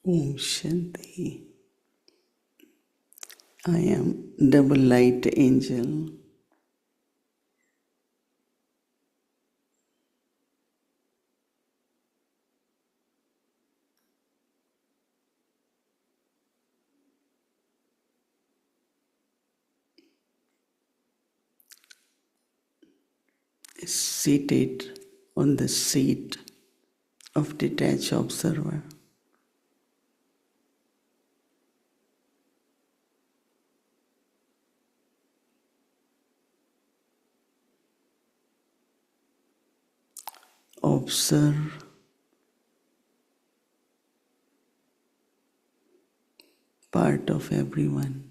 Om Shanti. I am double light angel. Seated on the seat of detached observer. Observe part of everyone.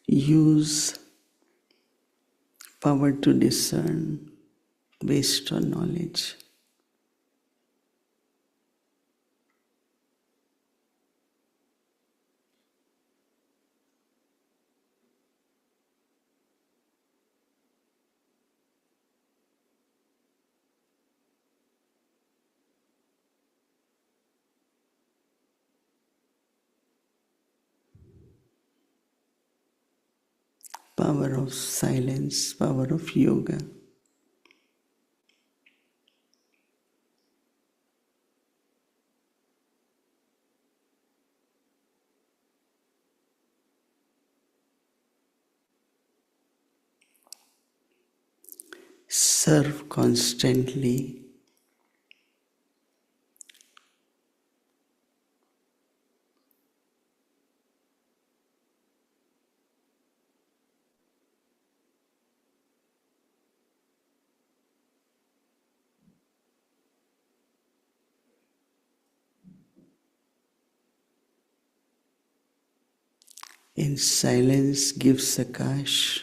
Use power to discern based on knowledge. Power of silence, power of yoga. Serve constantly. In silence give sakash.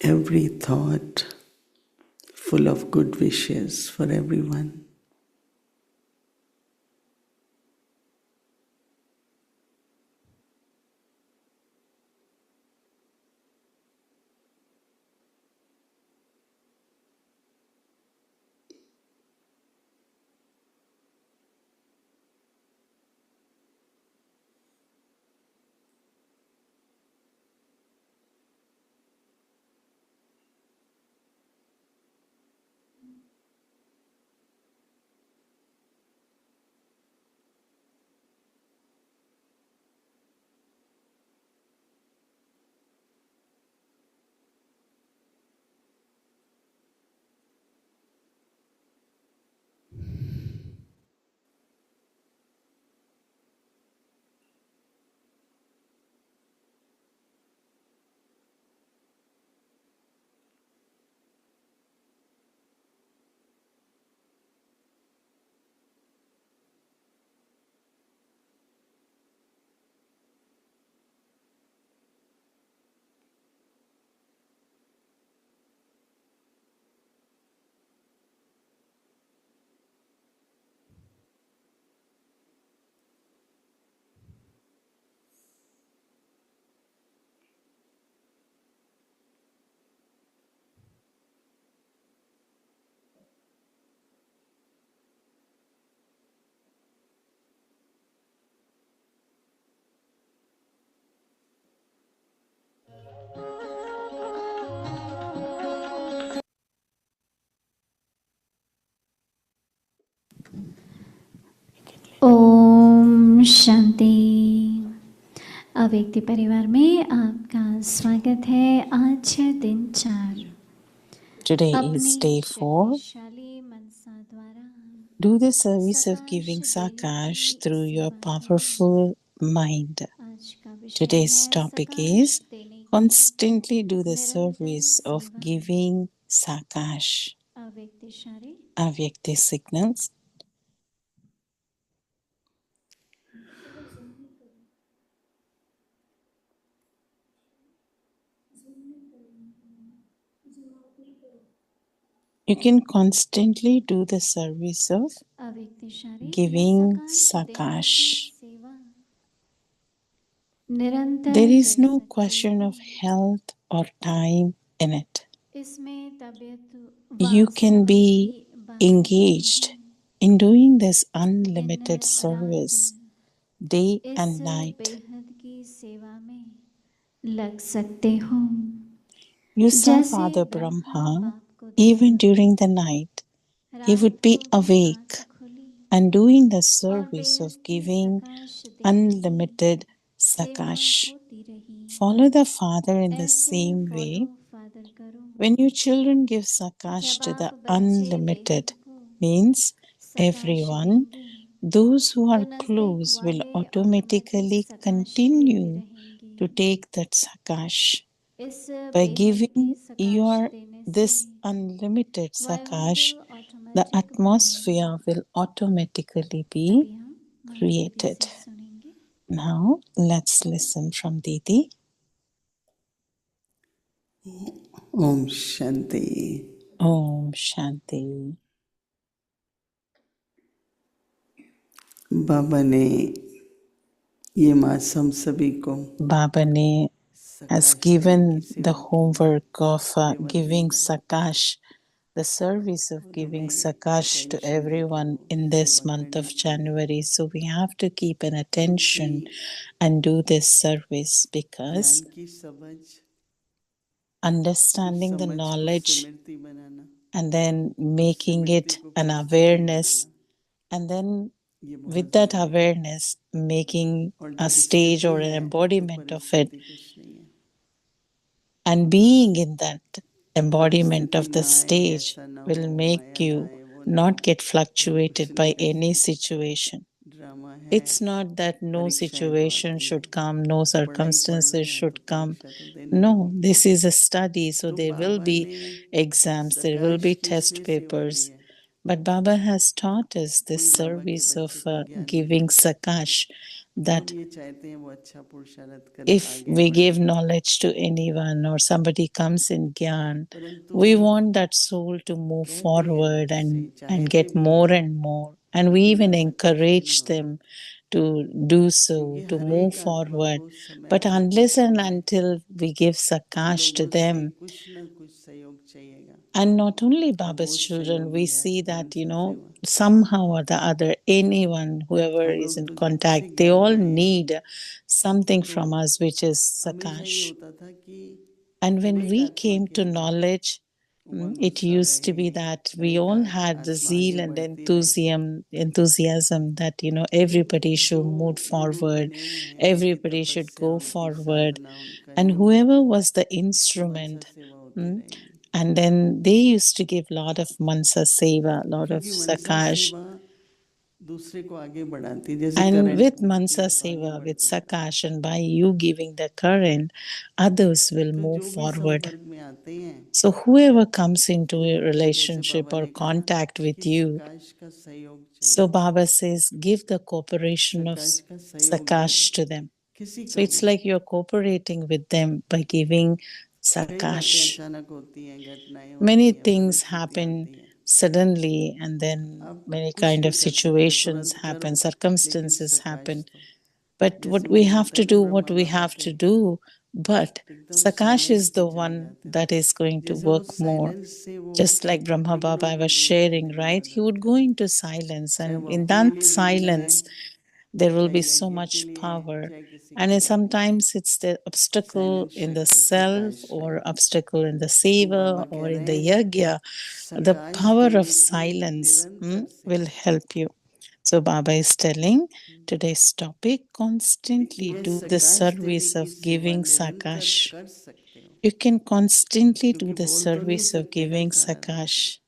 Every thought full of good wishes for everyone. शांति। अव्यक्ति परिवार में आपका स्वागत है। आज है दिन 4। Today is अपनी day 4. शक्तिशाली मनसा द्वारा Do the service of सकाश giving देने Sakash की through your सेवा में। powerful mind. आज का विषय Today's है topic सकाश is देने की constantly do the निरंतर service of सेवा। giving Sakash. अव्यक्ति इशारे। Avyakti signals. You can constantly do the service of अव्यक्ति इशारे या giving सकाश देने की Sakash. सेवा निरंतर There is कर no सकते question हो। of health or time in it. इसमें तबीयत You व can समय be की बात नहीं engaged है। in doing this दिन unlimited रात service day इस and night. बेहद की सेवा में लग सकते हो। You saw जैसे Father ब्रह्मा Brahma, बाप को even देखा, during the night, he रात would को be भी awake आँख खुली and doing the और service बेहद of की giving सकाश देने की unlimited सेवा Sakash. होती रही। Follow the Father in the ऐसे same फॉलो way. फादर करो। When your children give Sakash जब to the आप बच्चे unlimited, बेहद को means सकाश everyone, देंगे those who तो are नजदीक close will वाले ऑटोमेटिक automatically सकाश देते continue रहेंगे। to take that Sakash. इस By बेहद giving की सकाश your देने this से unlimited Sakash, वायुमंडल the ऑटोमेटिक बनेगा। atmosphere will automatically अभी be हम माँ दीदी created. से सुनेंगे। Now let's listen from Didi. Om Shanti. Om Shanti. बाबा ने ये मास हम सभी को Baba ne has सकाश देने की given the सेवा की homework of सेवा giving देने Sakash, the service of और giving हमें Sakash to attention दी कि everyone वो in this सेवा month करनी of चाहिए January. So we have to keep an क्योंकि attention and do this service because ज्ञान की समझ फिर understanding the समझ को knowledge Smriti banana and then और making स्मृति it को an फिर स्थिति awareness, बनाना and then ये with बहुत that जरूरी है awareness making और a जब stage स्थिति or an है तो embodiment of it, परिस्थिति कुछ नहीं है and being in that embodiment परिस्थिति of the ना आए stage ऐसा ना will हो make आया ना you आए वो ना not हो get वो कुछ fluctuated by नहीं कर any सकते situation. ड्रामा है It's not that no परीक्षाएं तो situation आती हैं should come, no पढ़ाई पढ़ रहे circumstances हैं तो should come. परीक्षा तो देनी No, होगी this is a study, so तो there will बाबा be ने exams, there will सकाश be की test इसलिए सेवा दी papers. है But Baba has taught us this कोई बाबा के service of बच्चे को ज्ञान नहीं giving देता Sakash, सब that ये चाहते हैं वो अच्छा पुरुषार्थ कर if आगे we बढ़े give knowledge to anyone or somebody comes in Gyan, परंतु we हम want that soul to move कहते हैं forward दिल से and चाहेंगे get भी more and more. And we बिना even सकाश के नहीं encourage होता them to do so, क्योंकि to हर move एक आत्मा forward. को समय But पर unless and पहुंचना है until we give हम Sakash to लोगों से them, कुछ न कुछ सहयोग चाहिएगा and not only और Baba's वो children, सहयोगी we है see कौन that, सा सेवा somehow or the other, anyone, whoever हम is लोग in तो जब से contact, they ज्ञान में all आए हैं need something तो from us, which is हमेशा ये Sakash. होता था कि And हर when एक we आत्मा came के to अंदर knowledge, उमंग it उत्साह used to रहे be that हर we एक all had the आत्मा zeal आगे and बढ़ती रहे enthusiasm that, तो everybody जो should move गुरु forward, बने हुए हैं उनकी everybody should तपस्या go उनकी forward. साधना उनका And नियम whoever was the Mansa instrument, सेवा होती mm, रहेंगी and then they used to give lot of Mansa Seva, lot of क्योंकि मनसा Sakash. सेवा दूसरे को आगे बढ़ाती है जैसे And करंट with बहती Mansa है तो आगे Seva, with बढ़ते जाता है Sakash, and by you giving the current, others will तो move जो भी forward. संपर्क में आते हैं So whoever comes into a तो जैसे relationship बाबा or ने कहा contact कि with you, सकाश का सहयोग so चाहिए Baba says, give the cooperation of सकाश का सहयोग दे दो Sakash to them. किसी So का it's भी like you're cooperating with them by giving कई बातें Sakash. अचानक होती हैं घटनाएं Many होती हैं things परिस्थितियां happen आती हैं suddenly, and then आप many कुछ kind of नहीं कर सकते situations तुरंत करो happen, लेकिन circumstances सकाश happen. दो But जैसे what we मैंने have to बताया था do, what Brahma we Baba have थे to do, but एकदम Sakash साइलेंस is में the चले one जाते थे that is going to जैसे वो work more. साइलेंस से वो Just like Brahma विघ्नों Baba I को was दूर sharing, करने में right? He मदद would go करे into silence, चाहे and वो in अपने that लिए विघ्न है silence, there will चाहे be so यज्ञ के much लिए है power. चाहे किसी And के लिए sometimes it's the obstacle silence in the शक्ति self सकाश or रहेगी obstacle in the तो बाबा seva कह or रहे in the हैं yajna. The सकाश power of देने की silence निरंतर will सेवा help you. So Baba is telling today's topic, constantly ये do the सकाश देने service की of सेवा giving निरंतर Sakash. कर सकते हो, You can constantly do क्योंकि the बोल तो नहीं service of सकते ना giving सारा, Sakash.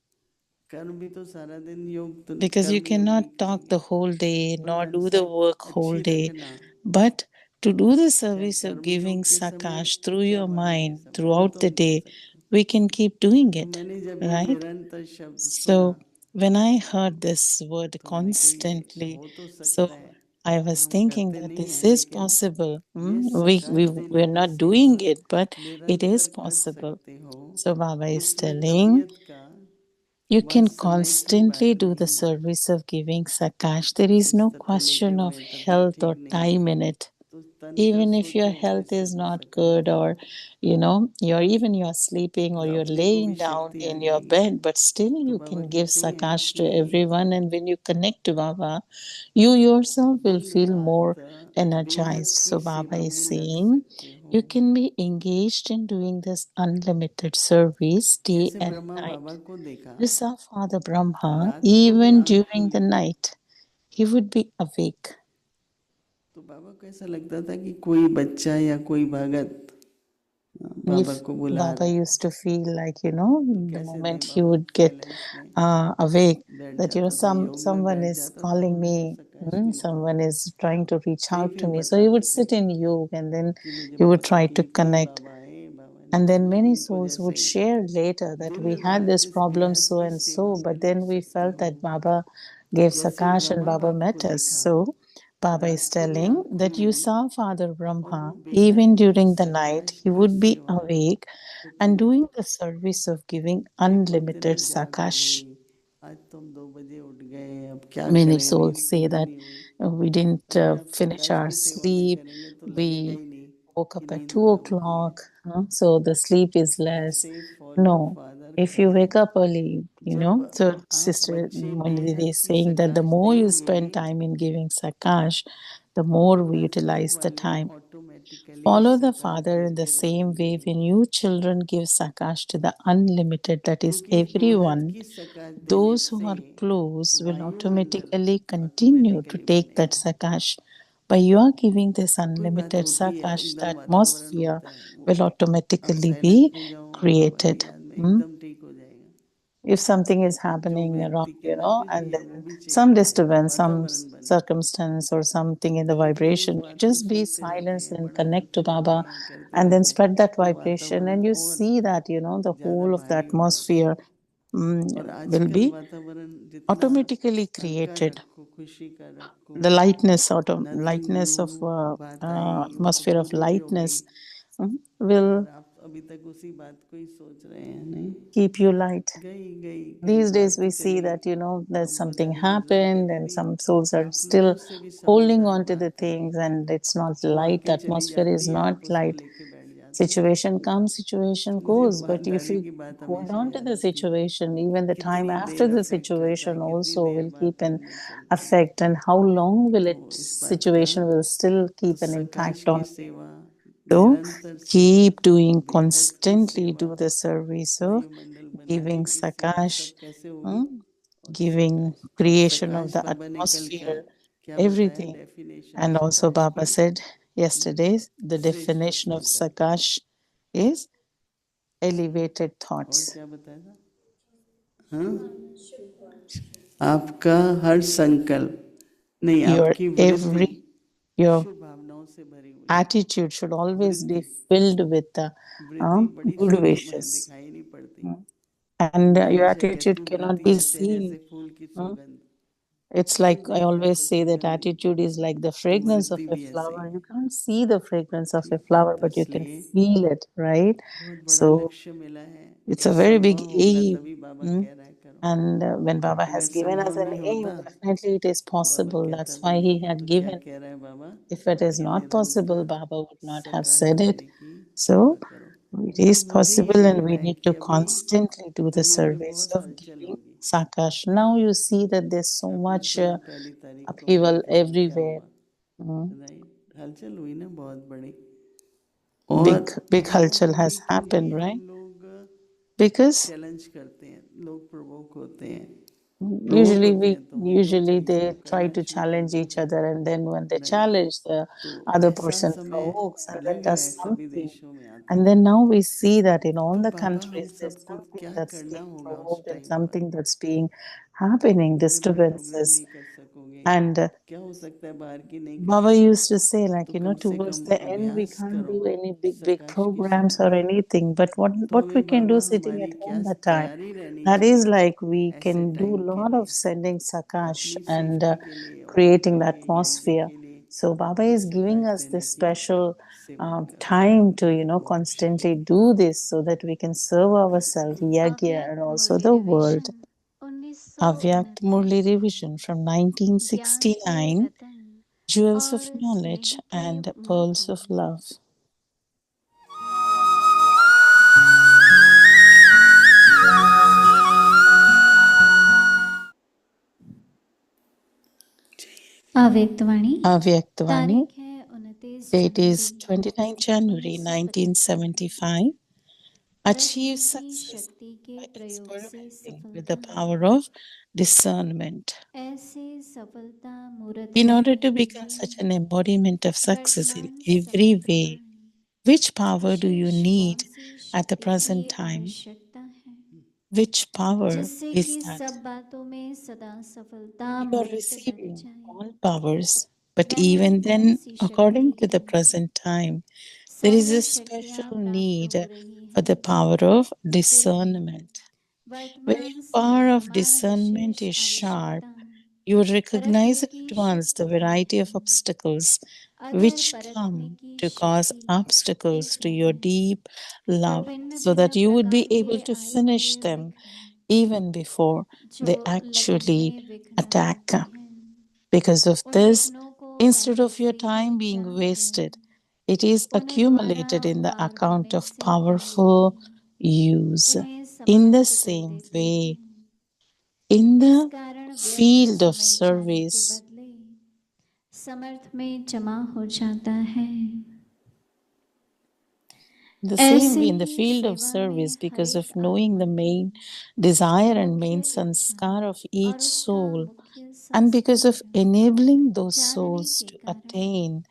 कर्म भी तो सारा दिन योग तो Because you कर्म योग cannot नहीं talk करेंगे, the whole day nor do the मानसिक work whole अच्छी day. रखना, But to do the चाहे service of कर्म giving योग के समय Sakash through चाहे your वाणी के mind समय, वो throughout तो the हम कर day, सकते हैं। we can keep doing तो it, मैंने जब ये right? निरंतर शब्द सुना, So when I heard this word तो मैंने कहा ये constantly, हो तो सकता so है, I was हम thinking करते that नहीं this हैं, is लेकिन possible. ये We, सकाश we, देने we're की not सेवा doing it, but it is निरंतर कर possible. सकते हो, So Baba is उसमें telling, तबीयत का you वह can समय की constantly बात do the नहीं है। service of giving Sakash. There is इस no तत्व लेटे question of हुए तबीयत health ठीक or नहीं है, time in it. तो तन का Even if your सोचो health कैसे is हो not सकाश good, or देना, you're sleeping, or और you're अपने को भी laying down शक्ति आ in your जाएगी। bed, but still तो you बाबा can give कहते हैं Sakash to कि everyone. And when you connect to Baba, you yourself will दिन feel more रात energized. बेहद So की Baba सेवा is में लग saying, सकते you हो। can be engaged in doing this unlimited service day जैसे and ब्रह्मा बाबा night. को देखा, You saw Father Brahma, रात को भी even आंख during the खुली, night, he would be awake. तो बाबा को ऐसा लगता था कि कोई बच्चा या कोई भगत बाबा If को बुला रहा Baba है, used to feel like, तो the कैसे moment दें he Baba, would get silence में awake, बैठ that, जाता था, योग में someone बैठ is जाता था calling और me, प्रकाश लेता someone था। is trying to reach यही out to फिर me. So he would बताते थे sit in yoga, and then कि मुझे he would बहुत try to तकलीफ हुई, connect. बाबा आए, बाबा ने And then बोला many उनको souls would जैसे share later that दिन we had रात this इस problem बेहद so की and सेवा so, में but लग then we सकते felt हो। that Baba gave जैसे Sakash and ब्रह्मा Baba बाप को met us. देखा, So Baba is रात को भी telling आंख that you खुली saw Father और वो Brahma, बेहद even की during the night, सकाश he की would be सेवा, awake क्योंकि and doing the service of giving ये बोलते थे unlimited जाग Sakash. गई, आज तुम 2 बजे उठ गए, अब क्या Many करें, नींद souls say पूरी that नहीं हुई। we didn't अरे आप finish सकाश our की सेवा में sleep, करेंगे तो लगेगा we ही नहीं woke कि up at नींद 2 कब की है। o'clock, so the sleep is less. ऐसे follow No, father if you करो। wake up early, जब So आप Sister बच्चे Monidiri बेहद is की saying that the सकाश more you देंगे, spend time in giving Sakash, the more we नजदीक utilize the वाले time. Automatically Follow the सकाश Father in the देते same रहेंगे, way when you children give Sakash to the unlimited, that is क्योंकि बेहद everyone. की सकाश देने Those who से are close will वायुमंडल automatically continue to automatically take that बनेगा। Sakash. By you are giving this कोई बात unlimited होती है, Sakash, the एकदम वातावरण atmosphere होता है वो, will आप automatically साइलेंस be में जाओ, बाबा की created. याद में Hmm? एकदम ठीक हो जाएगा। If something is जो happening around, व्यक्ति के अंदर कुछ भी and है वो then भी some चेंज हो जाएगा, disturbance, some वातावरण बनेगा। circumstance, or something in the लेकिन वो उस vibration, you बात को just be सोचते रहते silent हैं, and बड़ा connect to करते रहते Baba, हैं, करते and then रहते हैं, spread that तो vibration, वातावरण and you और see that, the ज़्यादा whole of the भारी हो जाता है। atmosphere और will आजकल be वातावरण जितना automatically हल्का created. रखो, खुशी का रखो, The nothing new lightness of बात आई तो atmosphere of पॉजिटिव हो गई, lightness will और आप अभी तक उसी बात को ही सोच रहे हैं, नहीं keep you light. गई गई गई These days बात we तो see चली गई। that, there's हमको something जाने की ज़रूरत है happened and दीदी, some souls are आप लोगों still से भी holding समझदार on to the बात है, things, and it's not वो light. The आके चली atmosphere is जाती है, आप not उसको light. लेके बैठ जाते हो। Situation comes, situation तो मुझे goes. बात But if दादी you की बात hold हमेशा on to याद the आती है, situation, even the time कितनी after देर the अफेक्ट करता है, situation कितनी also देर will keep बात an मन में चलती है। effect, and how long will तो it इस बात का, situation will still तो keep an सकाश impact की on you. सेवा, So निरंतर सेवा, keep doing, बेहद की constantly सेवा, do the service of वायुमंडल बनाने giving की सेवा, Sakash, सब कैसे होगी? hmm, और giving सकाश, और creation of सकाश the बाबा ने कल क्या atmosphere, क्या बताया everything. Definition And also सकाश Baba की? said yesterday, the श्रेष्ठ definition of संकल्प, Sakash is elevated और thoughts. क्या बताया था? हाँ, आपका हर संकल्प नहीं, Your आपकी वृत्ति your शुभ भावनाओं से भरी हुई है। attitude should always be वृत्ति, filled with the वृत्ति बड़ी good सूक्ष्म है, wishes. दिखाई नहीं पड़ती। And मैं your हमेशा कहती attitude हूँ cannot वृत्ति be ऐसे है seen. जैसे फूल की Hmm? सुगंध, It's फूल like I दिखता है always पर say that सुगंध नहीं, attitude is like the तो fragrance of वृत्ति a भी ऐसे ही flower. You है। can't see the fragrance of a ठीक है, flower, तो but you can इसलिए feel it, right? बहुत बड़ा So लक्ष्य मिला है, it's जब a very big संभव होगा aim. तभी बाबा Hmm? कह रहा है करो, And when Baba अगर has given us संभव an नहीं aim, होता definitely it is तो बाबा possible. कहता That's भी why he नहीं। had तो क्या given. कह रहा है बाबा If it is कि not possible, निरंतर Baba would not have सकाश said it. देने की सेवा So करो। it तो is मुझे ये possible, लग and रहा we है need कि to अभी constantly do the दुनिया में service बहुत of हलचल giving होगी। Sakash. Now you see that there's so आपने much सुना 1 तारीख को upheaval अमेरिका में क्या everywhere. हुआ, Mm. राइट? हलचल हुई ना बहुत बड़ी, Big, और big क्यों halchal होगी? has क्योंकि happened, right? हम लोग Because चैलेंज करते हैं, लोग प्रवोक होते हैं, Usually होते we हैं तो वो usually चीज़ को they try करना to शुरू कर challenge each देते other, and then when they हैं, राइट। challenge, the तो other ऐसा person समय provokes and then अलग does ऐसे something. विदेशों में आता And है। then now we see that in all तो the बाबा हम countries there's सबको something क्या that's करना being होगा उस provoked and टाइम पर? something that's being happening, बोले भाई प्रोग्राम disturbances. नहीं कर सकोगे, And क्या हो सकता है बाहर की नहीं कर Baba सकते, used to say, like, तो you know, कम से towards come the end we अभ्यास can't करो do any big प्रकाश की programs or सेवा। anything, but तो what we हमें can do बाबा sitting हमारी at क्या home that time, तैयारी रहनी that is चाहिए like we ऐसे can do a टाइम के lot of लिए, sending Sakash अपनी and सेफ्टी के लिए और creating अपने the लिए यज्ञ atmosphere. के लिए So Baba is giving Prakash us देने this की special सेवा करो। time to, you know, Om constantly shanti. do this so that we can serve ourselves, Yagya, and Avyakt also Murli the world. Revision Avyakt 1929 Murli Revision from ज्ञान के 1969, रतन Jewels of और Knowledge स्नेह के and Pearls मोती of Love. अव्यक्तवाणी Avyaktavani, तारीख है 29 date January is 29 January 1955 1975. Achieve रत्न की success शक्ति के by प्रयोग से experimenting with the सफलता power of discernment. ऐसे सफलता मूर्त In order रहे to become ये such an embodiment of success in वर्तमान समय every way, प्रमाण which power do you विशेष कौन need सी at the शक्ति की present time? आवश्यकता है Which power जिससे is कि that? सब बातों में सदा सफलता You are मूर्त बन receiving जाए all powers, but वह even कौन then, सी शक्ति according to the है present time, there is serve a शक्तियाँ special प्राप्त need हो रही for the हैं power of फिर भी discernment. When वर्तमान your समय power of प्रमाण discernment विशेष is sharp, आवश्यकता you will recognize परखने at की once the शक्ति variety of है obstacles अगर which परखने come की to cause शक्ति obstacles एक to है your deep तो love, भिन्न so that भिन्न you would be प्रकार के able to आए finish हुए them विघ्न even before जो they लगन actually में विघ्न attack. डालते हैं Because of उन this, विघ्नों को instead पहले of your से ही time being जान लें wasted, it is उन्हें द्वारा accumulated in the par account होने of से पहले powerful ही use. उन्हें In the समाप्त कर same देते way, हैं in इस the कारण व्यर्थ field of समय जाने के service, बदले समर्थ में जमा हो जाता है the same ऐसे way in the he field of सेवा service, में हर because of एक knowing the आत्मा main की desire and मुख्य main इच्छा sanskar of और each उसका soul, मुख्य and because of संस्कार enabling those जानने souls के to कारण attain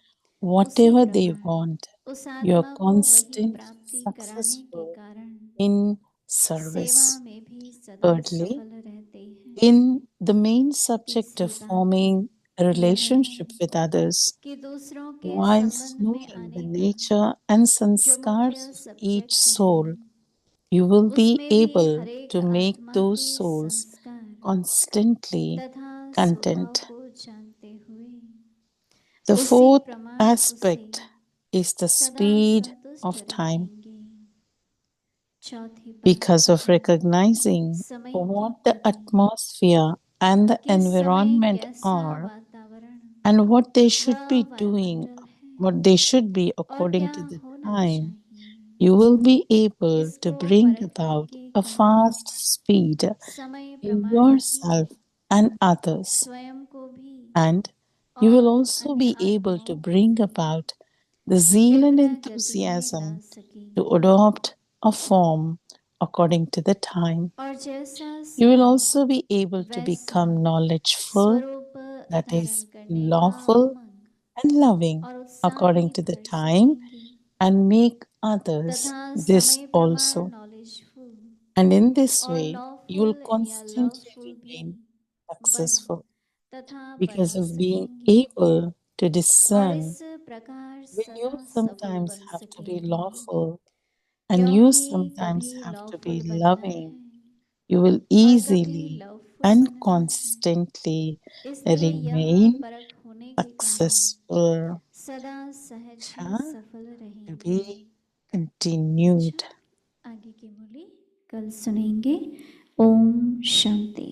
उसी whatever they प्रकार want, उस you are आत्मा को वही constantly प्राप्ति कराने के successful कारण in सेवा service. में भी सदा Thirdly, सफल रहते हैं in the main subject तीसरी of बात forming a यह है relationship with others, कि दूसरों के whilst संबंध में knowing the आने का nature and जो sanskars मुख्य of each सब्जेक्ट है soul, you will be उसमें भी able हर एक to make आत्मा those के souls संस्कार constantly तथा स्वभाव content. को जानते हुए The उसी fourth प्रमाण उसे aspect is the सदा speed संतुष्ट of time. रखेंगे चौथी बात Because of recognizing समय की what the कमी atmosphere and the कि समय environment कैसा are, वातावरण and what they should वह be doing, वायुमंडल है what they should be और according क्या to the होना time, चाहिए you will be able to इसको bring परखने about के a कारण fast speed समय in प्रमाण ही yourself and others, स्वयं को भी and you will और also अन्य be able to आत्माओं को bring भी about the zeal and विघ्न गति में ला enthusiasm to सकेंगे adopt a form according to the time. और जैसा You will समय also be able to वैसा become knowledgeful, स्वरूप that धारण is, करने का lawful उमंग and loving और उत्साह according भी to the भर time, सकेंगे and make others तथा this समय प्रमाण also. Knowledgeful And in this और way, you will लॉफुल या constantly लवफुल भी remain बन successful तथा because बना of being सकेंगे able to और इस discern प्रकार when you सदा सफल sometimes बन have to be सकेंगे lawful and you क्योंकि sometimes कभी have to be लॉफुल बनना loving, है you will और कभी easily लवफुल and बनना है constantly इसलिए यह remain परख होने के कारण successful. सदा सहज ही Cha सफल to रहेंगे be continued. अच्छा आगे की मूली कल सुनेंगे ओम शांति।